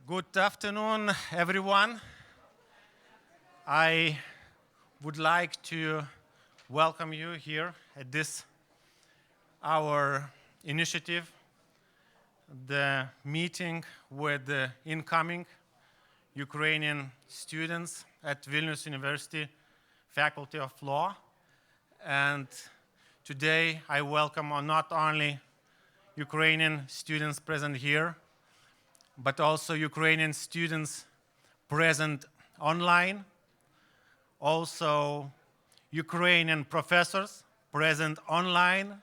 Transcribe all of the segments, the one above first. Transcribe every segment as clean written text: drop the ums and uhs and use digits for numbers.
Good afternoon, everyone. I would like to welcome you here at this our initiative, the meeting with the incoming Ukrainian students at Vilnius University Faculty of Law. And today I welcome not only Ukrainian students present here, but also Ukrainian students present online, also Ukrainian professors present online.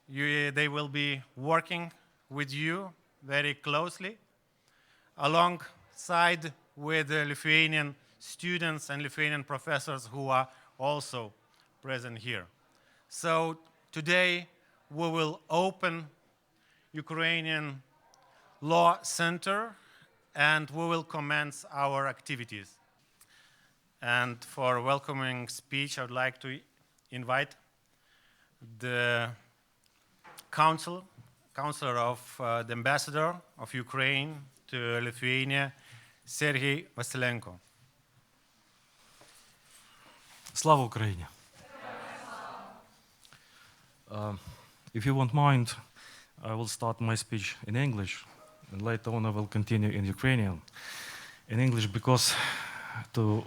They will be working with you very closely, alongside with the Lithuanian students and Lithuanian professors who are also present here. So today we will open Ukrainian Law Center and we will commence our activities. And for welcoming speech, I would like to invite the counselor of the ambassador of Ukraine to Lithuania, Sergei Vasilenko. Slava Ukraini. If you won't mind, I will start my speech in English, and later on I will continue in Ukrainian. In English, because to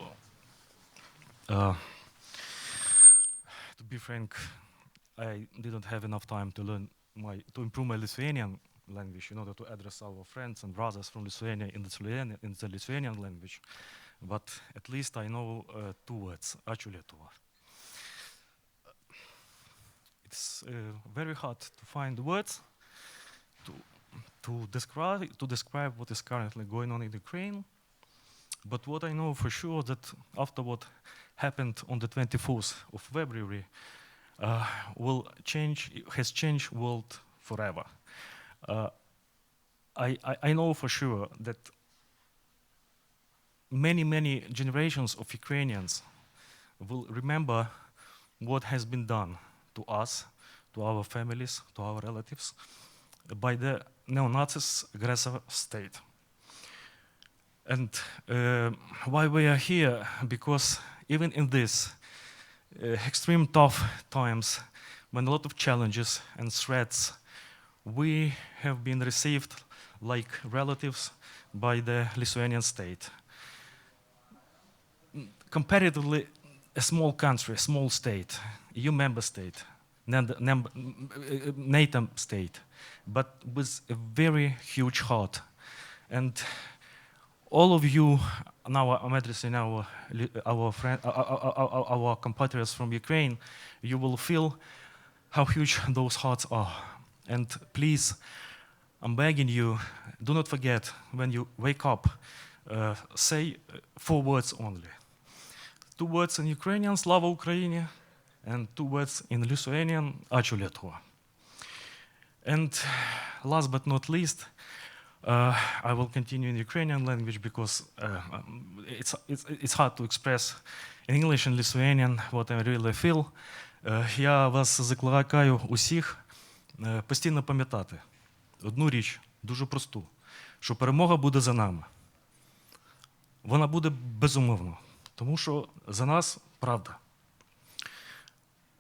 be frank, I didn't have enough time to improve my Lithuanian language in order to address our friends and brothers from Lithuania in the Lithuanian language. But at least I know 2 words, Ačiū Lietuva. It's very hard to find words to describe what is currently going on in Ukraine. But what I know for sure that after what happened on the 24th of February has changed world forever. I know for sure that many generations of Ukrainians will remember what has been done to us, to our families, to our relatives, by the neo-Nazis aggressive state. And why we are here? Because even in this extreme tough times, when a lot of challenges and threats, we have been received like relatives by the Lithuanian state. Comparatively, a small country, a small state, EU member state, NATO state, but with a very huge heart. And all of you, now I'm addressing our compatriots from Ukraine, you will feel how huge those hearts are. And please, I'm begging you, do not forget, when you wake up, say 4 words only. 2 words in Ukrainian, Slava Ukraini, and 2 words in Lithuanian, Ačiū Lietuva. And last but not least, I will continue in Ukrainian language because it's hard to express in English and Lithuanian what I really feel. Я вас закликаю усіх постійно пам'ятати одну річ, дуже просту, що перемога буде за нами. Вона буде безумовно, тому що за нас правда.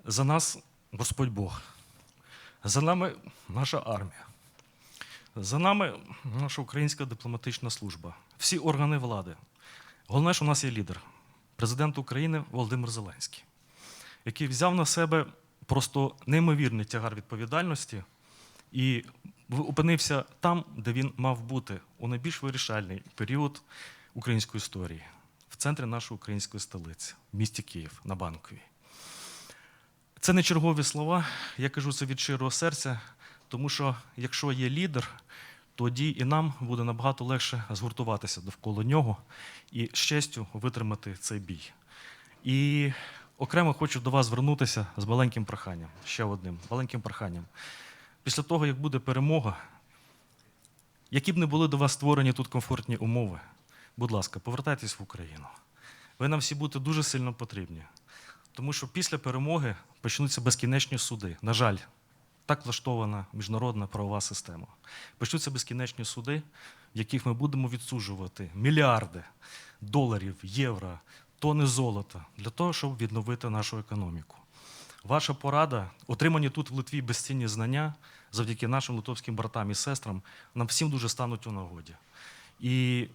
За нас Господь Бог. За нами наша армія. За нами наша українська дипломатична служба. Всі органи влади. Головне, що у нас є лідер. Президент України Володимир Зеленський, який взяв на себе просто неймовірний тягар відповідальності і опинився там, де він мав бути у найбільш вирішальний період української історії, в центрі нашої української столиці, в місті Київ, на Банковій. Це не чергові слова, я кажу це від щирого серця, тому що якщо є лідер, тоді і нам буде набагато легше згуртуватися довкола нього і з честю витримати цей бій. І окремо хочу до вас звернутися з маленьким проханням, ще одним маленьким проханням. Після того, як буде перемога, які б не були до вас створені тут комфортні умови, будь ласка, повертайтесь в Україну. Ви нам всі будете дуже сильно потрібні. Тому що після перемоги почнуться безкінечні суди. На жаль, Так влаштована міжнародна правова система. Почнуться безкінечні суди, в яких ми будемо відсуджувати мільярди доларів, євро, тони золота для того, щоб відновити нашу економіку. Ваша порада, отримані тут в Литві безцінні знання, завдяки нашим литовським братам і сестрам, нам всім дуже стануть у нагоді. І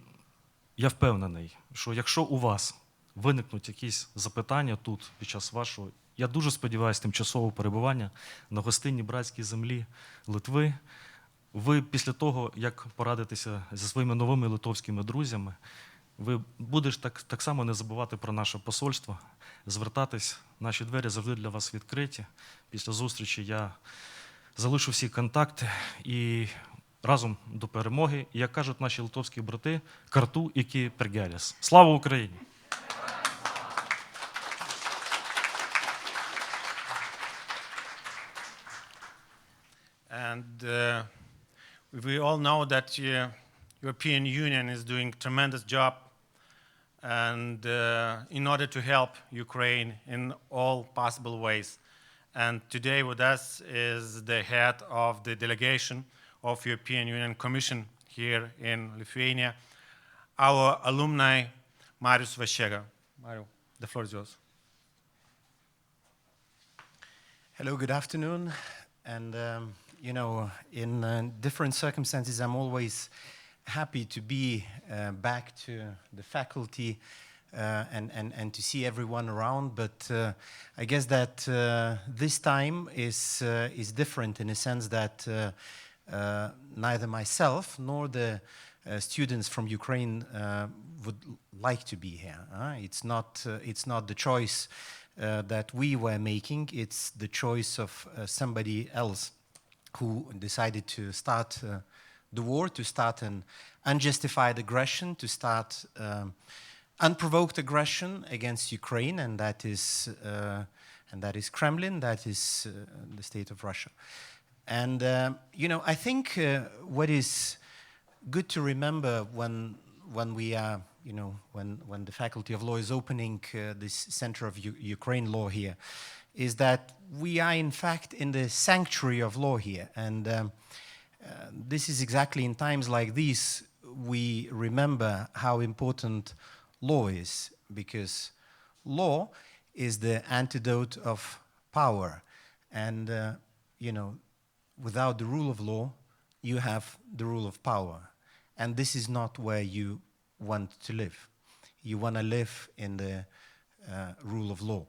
я впевнений, що якщо у вас виникнуть якісь запитання тут під час вашого, я дуже сподіваюся, тимчасового перебування на гостинній братській землі Литви, ви після того, як порадитеся зі своїми новими литовськими друзями, ви будете так само не забувати про наше посольство, звертатись, наші двері завжди для вас відкриті. Після зустрічі я залишу всі контакти і разом до перемоги, і, як кажуть наші литовські брати, карту ікі пергеліс. Слава Україні! And we all know that European Union is doing a tremendous job and in order to help Ukraine in all possible ways. And today with us is the head of the delegation of European Union Commission here in Lithuania, our alumni, Marius Vashega. Mario, the floor is yours. Hello, good afternoon. And you know, in different circumstances, I'm always happy to be back to the faculty and to see everyone around. But I guess that this time is different in a sense that neither myself nor the students from Ukraine would like to be here. It's not the choice that we were making. It's the choice of somebody else who decided to start the war, to start an unjustified aggression, to start unprovoked aggression against Ukraine, and that is Kremlin, that is the state of Russia. And you know, I think what is good to remember when we are, you know, when the Faculty of Law is opening this Center of Ukraine Law here, is that we are in fact in the sanctuary of law here. And this is exactly in times like these we remember how important law is, because law is the antidote of power. And you know, without the rule of law, you have the rule of power. And this is not where you want to live. You want to live in the rule of law.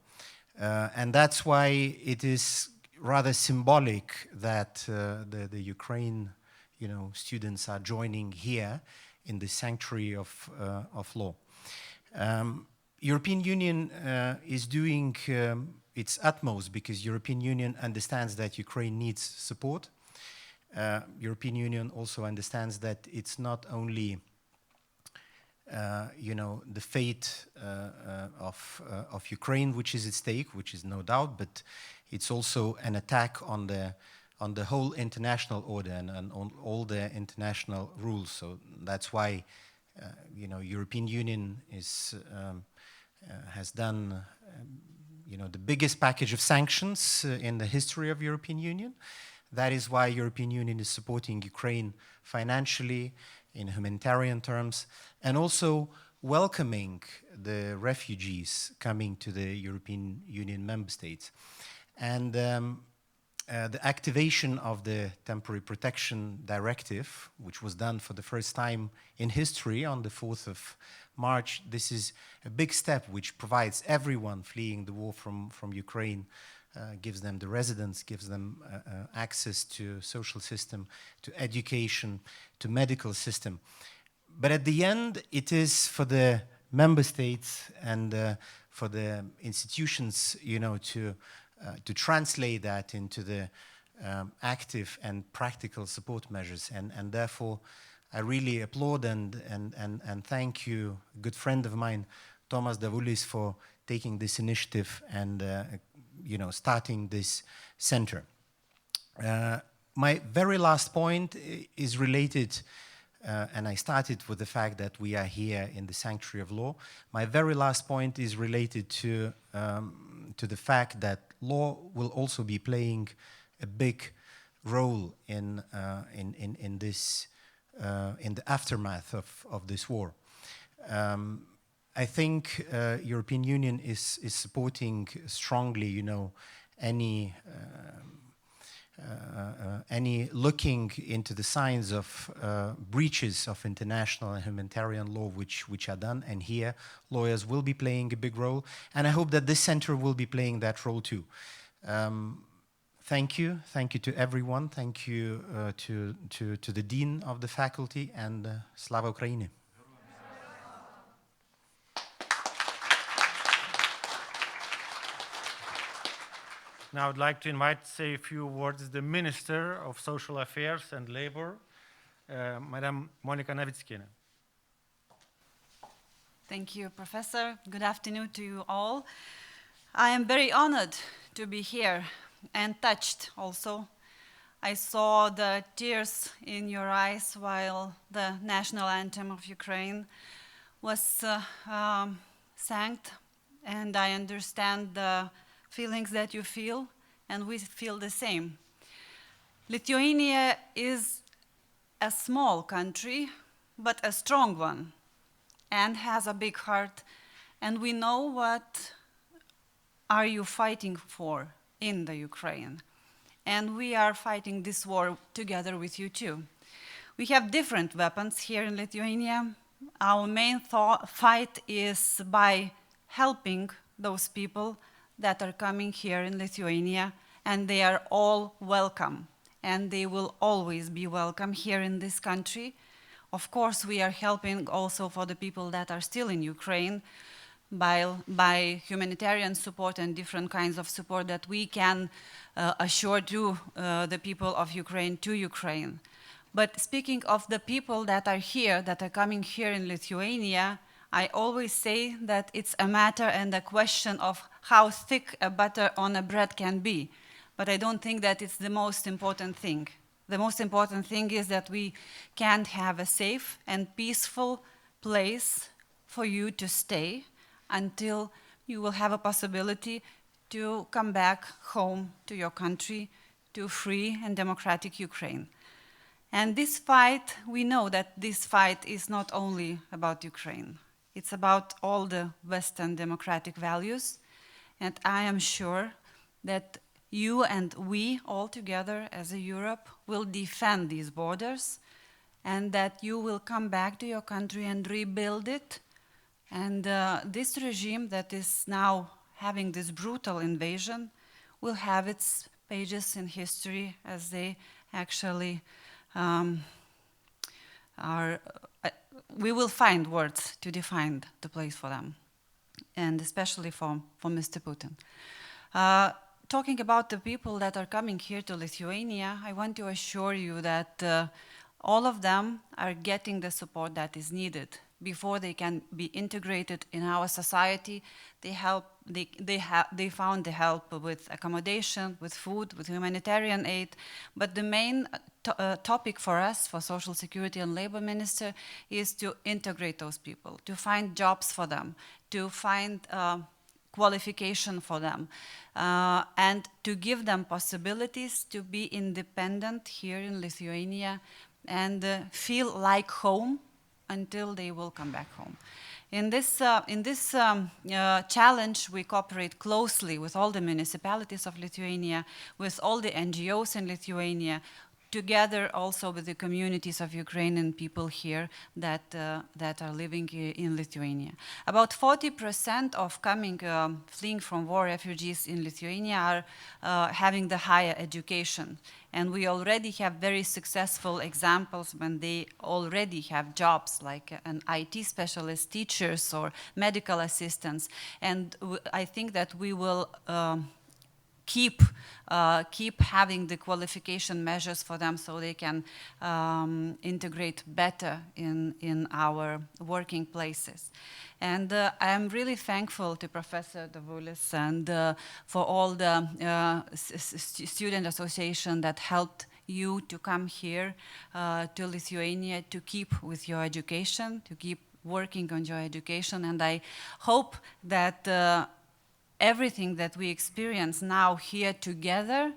And that's why it is rather symbolic that the Ukraine, you know, students are joining here in the sanctuary of law. European Union is doing its utmost because European Union understands that Ukraine needs support. European Union also understands that it's not only you know, the fate of Ukraine, which is at stake, which is no doubt, but it's also an attack on the whole international order and on all the international rules. So that's why, you know, European Union has done, you know, the biggest package of sanctions in the history of European Union. That is why European Union is supporting Ukraine financially, in humanitarian terms, and also welcoming the refugees coming to the European Union member states. And the activation of the Temporary Protection Directive, which was done for the first time in history on the 4th of March, this is a big step which provides everyone fleeing the war from Ukraine, gives them the residence, gives them access to social system, to education, to medical system. But at the end, it is for the member states and for the institutions, you know, to translate that into the active and practical support measures. And therefore, I really applaud and thank you, a good friend of mine, Tomas Davulis, for taking this initiative and you know, starting this center. My very last point is related, and I started with the fact that we are here in the sanctuary of law. My very last point is related to the fact that law will also be playing a big role in this in the aftermath of this war. I think European Union is supporting strongly, you know, any looking into the signs of breaches of international and humanitarian law which are done, and here lawyers will be playing a big role, and I hope that this center will be playing that role too. Thank you to everyone, thank you to the Dean of the faculty, and Slava Ukraini. Now I'd like to invite to say a few words the Minister of Social Affairs and Labor, Madam Monika Navitskina. Thank you, Professor. Good afternoon to you all. I am very honored to be here and touched also. I saw the tears in your eyes while the national anthem of Ukraine was sang, and I understand the feelings that you feel, and we feel the same. Lithuania is a small country, but a strong one, and has a big heart, and we know what are you fighting for in the Ukraine. And we are fighting this war together with you too. We have different weapons here in Lithuania. Our main fight is by helping those people that are coming here in Lithuania, and they are all welcome, and they will always be welcome here in this country. Of course, we are helping also for the people that are still in Ukraine by humanitarian support and different kinds of support that we can assure to the people of Ukraine, to Ukraine. But speaking of the people that are here, that are coming here in Lithuania, I always say that it's a matter and a question of how thick a butter on a bread can be. But I don't think that it's the most important thing. The most important thing is that we can have a safe and peaceful place for you to stay until you will have a possibility to come back home to your country, to free and democratic Ukraine. And this fight, we know that this fight is not only about Ukraine. It's about all the Western democratic values. And I am sure that you and we all together as a Europe will defend these borders, and that you will come back to your country and rebuild it. And this regime that is now having this brutal invasion will have its pages in history as they actually we will find words to define the place for them, and especially for Mr. Putin. Talking about the people that are coming here to Lithuania, I want to assure you that all of them are getting the support that is needed. Before they can be integrated in our society, they found the help with accommodation, with food, with humanitarian aid. But the main topic for us, for Social Security and Labor Minister, is to integrate those people, to find jobs for them, to find qualification for them, and to give them possibilities to be independent here in Lithuania and feel like home until they will come back home. In this challenge, we cooperate closely with all the municipalities of Lithuania, with all the NGOs in Lithuania, together also with the communities of Ukrainian people here that are living in Lithuania. About 40% of fleeing from war refugees in Lithuania are having the higher education. And we already have very successful examples when they already have jobs like an IT specialist, teachers, or medical assistants. And I think that we will keep having the qualification measures for them so they can integrate better in our working places. And I am really thankful to Professor Davulis and for all the student association that helped you to come here to Lithuania to keep with your education, to keep working on your education. And I hope that everything that we experience now here together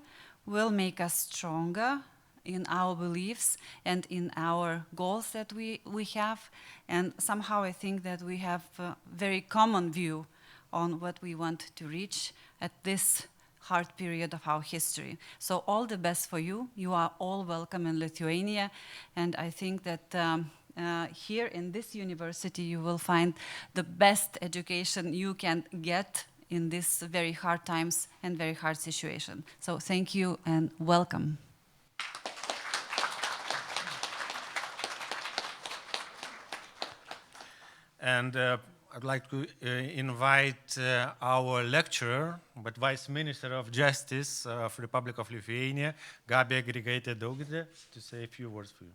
will make us stronger in our beliefs and in our goals that we have. And somehow I think that we have a very common view on what we want to reach at this hard period of our history. So all the best for you. You are all welcome in Lithuania. And I think that here in this university, you will find the best education you can get in these very hard times and very hard situation. So thank you and welcome. And I'd like to invite our lecturer, but Vice Minister of Justice of the Republic of Lithuania, Gabija Grigaitė-Daugirdę, to say a few words for you.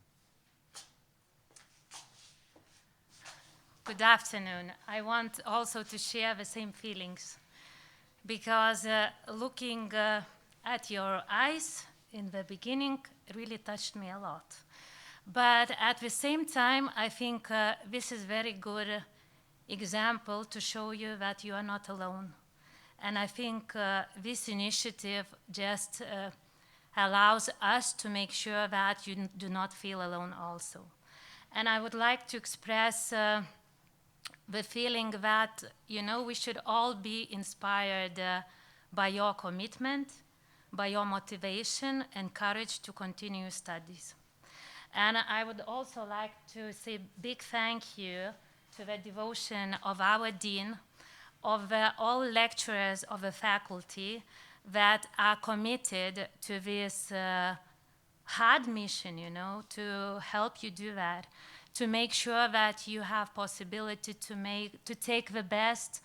Good afternoon. I want also to share the same feelings because looking at your eyes in the beginning really touched me a lot. But at the same time, I think this is very good example to show you that you are not alone. And I think this initiative just allows us to make sure that you do not feel alone also. And I would like to express the feeling that, you know, we should all be inspired by your commitment, by your motivation and courage to continue studies. And I would also like to say big thank you to the devotion of our dean, of all lecturers of the faculty that are committed to this hard mission, you know, to help you do that, to make sure that you have possibility to take the best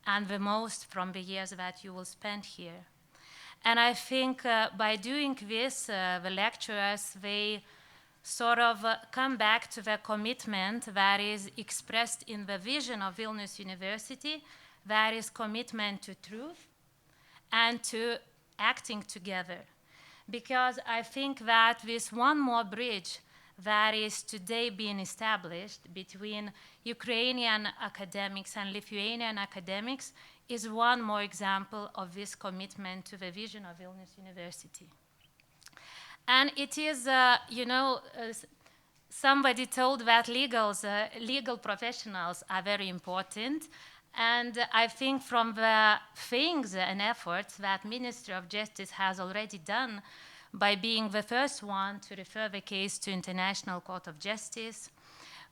and the most from the years that you will spend here. And I think by doing this, the lecturers, they sort of come back to the commitment that is expressed in the vision of Vilnius University, that is commitment to truth and to acting together. Because I think that this one more bridge that is today being established between Ukrainian academics and Lithuanian academics is one more example of this commitment to the vision of Vilnius University. And it is, you know, somebody told that legal professionals are very important. And I think from the things and efforts that Ministry of Justice has already done by being the first one to refer the case to International Court of Justice,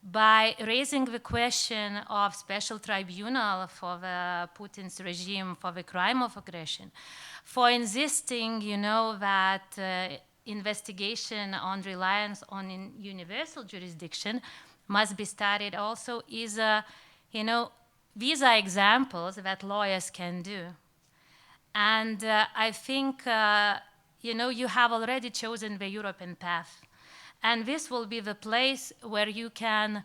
by raising the question of special tribunal for the Putin's regime for the crime of aggression, for insisting, you know, that investigation on reliance on universal jurisdiction must be started also is, you know, these are examples that lawyers can do. And I think, you know, you have already chosen the European path. And this will be the place where you can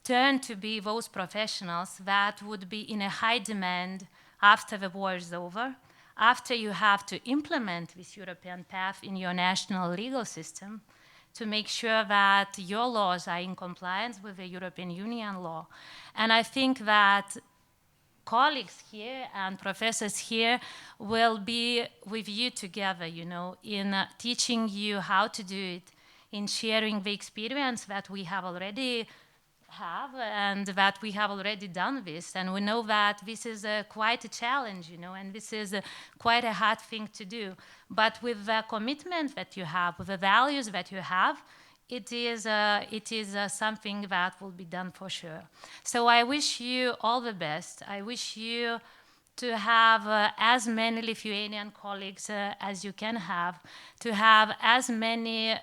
turn to be those professionals that would be in a high demand after the war is over, after you have to implement this European path in your national legal system to make sure that your laws are in compliance with the European Union law. And I think that colleagues here and professors here will be with you together, you know, in teaching you how to do it, in sharing the experience that we have already and that we have already done this. And we know that this is quite a challenge, you know, and this is quite a hard thing to do. But with the commitment that you have, with the values that you have, it is something that will be done for sure. So I wish you all the best. I wish you to have as many Lithuanian colleagues as you can have, to have as many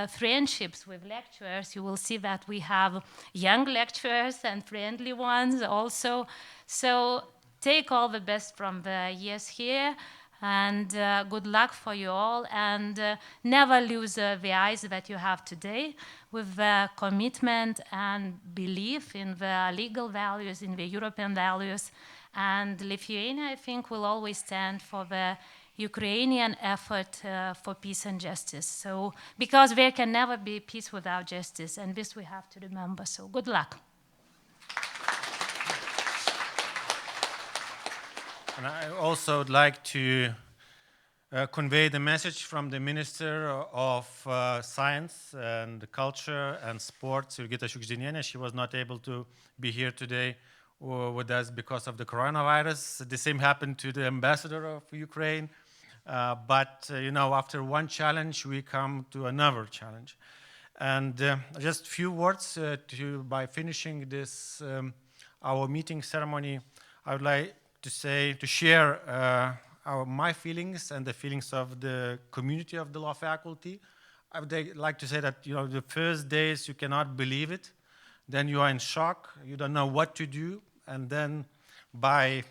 friendships with lecturers. You will see that we have young lecturers and friendly ones also. So take all the best from the years here, and good luck for you all, and never lose the eyes that you have today with the commitment and belief in the legal values, in the European values. And Lithuania, I think, will always stand for the Ukrainian effort for peace and justice. So, because there can never be peace without justice, and this we have to remember. So, good luck. And I also would like to convey the message from the Minister of Science and Culture and Sports, Jurgita Šiugždinienė. She was not able to be here today with us because of the coronavirus. The same happened to the ambassador of Ukraine. But you know, after one challenge, we come to another challenge. And just a few words by finishing this our meeting ceremony. I would like to share my feelings and the feelings of the community of the law faculty. I would like to say that, you know, the first days you cannot believe it, then you are in shock, you don't know what to do, and then by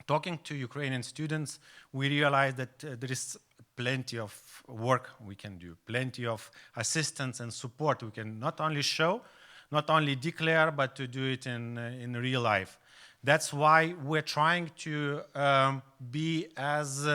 talking to Ukrainian students, we realize that there is plenty of work we can do, plenty of assistance and support we can not only show, not only declare, but to do it in real life. That's why we're trying to be as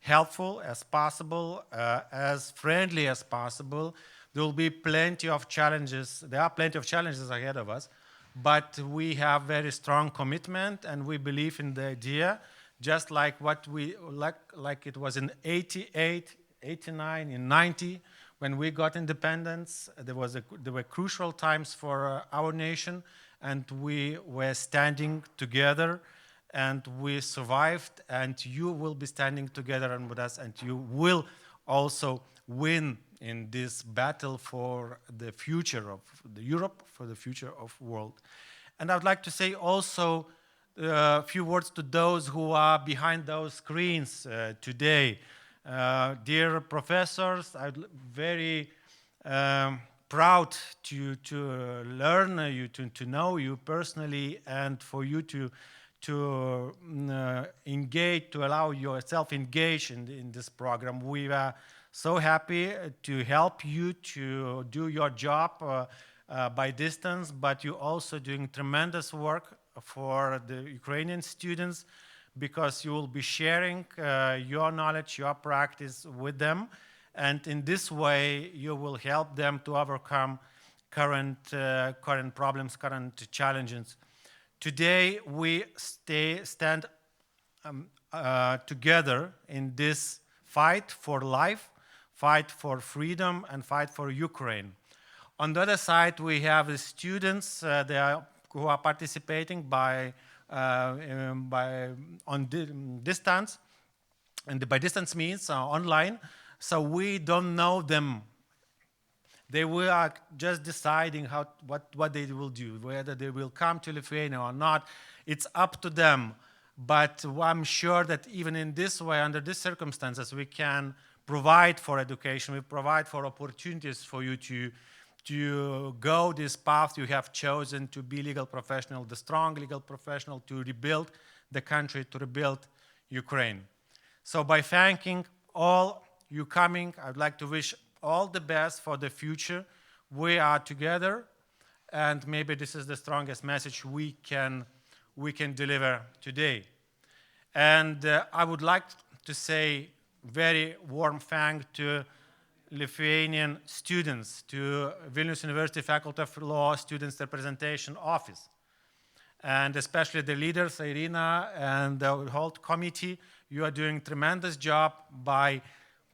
helpful as possible, as friendly as possible. There will be plenty of challenges. There are plenty of challenges ahead of us, but we have very strong commitment and we believe in the idea, just like what we like it was in 88, 89, in 90, when we got independence. There were crucial times for our nation, and we were standing together, and we survived, and you will be standing together and with us, and you will also win in this battle for the future of Europe, for the future of the world. And I would like to say also a few words to those who are behind those screens today. Dear professors, I'm very proud to learn you, to know you personally, and for you to engage, to allow yourself engage in this program. We are so happy to help you to do your job by distance, but you're also doing tremendous work for the Ukrainian students, because you will be sharing your knowledge, your practice with them. And in this way, you will help them to overcome current problems, current challenges. Today, we stand together in this fight for life, fight for freedom, and fight for Ukraine. On the other side, we have the students who are participating on distance, and by distance means online. So we don't know them. They were just deciding what they will do, whether they will come to Lithuania or not. It's up to them. But I'm sure that even in this way, under these circumstances, we can provide for education, we provide for opportunities for you to go this path you have chosen, to be legal professional, the strong legal professional, to rebuild the country, to rebuild Ukraine. So by thanking all you coming, I'd like to wish all the best for the future. We are together, and maybe this is the strongest message we can deliver today. And I would like to say very warm thanks to Lithuanian students, to Vilnius University Faculty of Law Students Representation Office, and especially the leaders, Irina, and the whole committee. You are doing a tremendous job by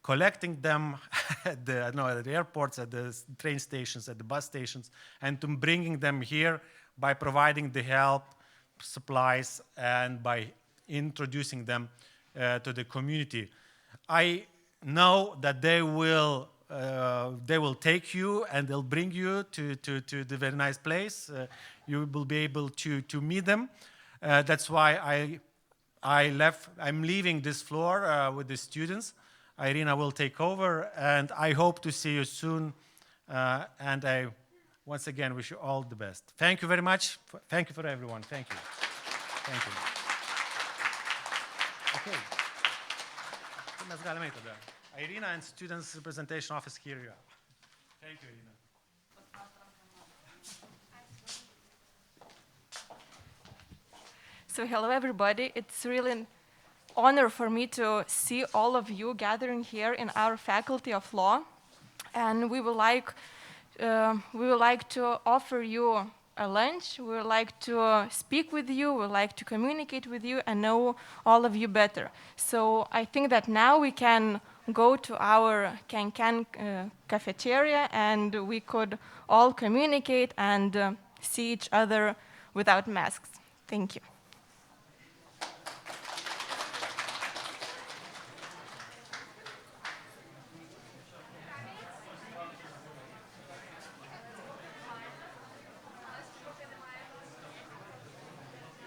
collecting them at the airports, at the train stations, at the bus stations, and to bringing them here by providing the help, supplies, and by introducing them to the community. I know that they will take you and they'll bring you to the very nice place. You will be able to meet them. That's why I'm leaving this floor with the students. Irina will take over, and I hope to see you soon. And I once again wish you all the best. Thank you very much. Thank you for everyone. Thank you. Thank you. Okay. Mes galime eiti tada. Irina and Students Representation Office, here you are. Thank you, Irina. So hello, everybody. It's really an honor for me to see all of you gathering here in our Faculty of Law. And we would like to offer you a lunch. We would like to speak with you, we would like to communicate with you and know all of you better. So I think that now we can go to our can cafeteria and we could all communicate and see each other without masks. Thank you.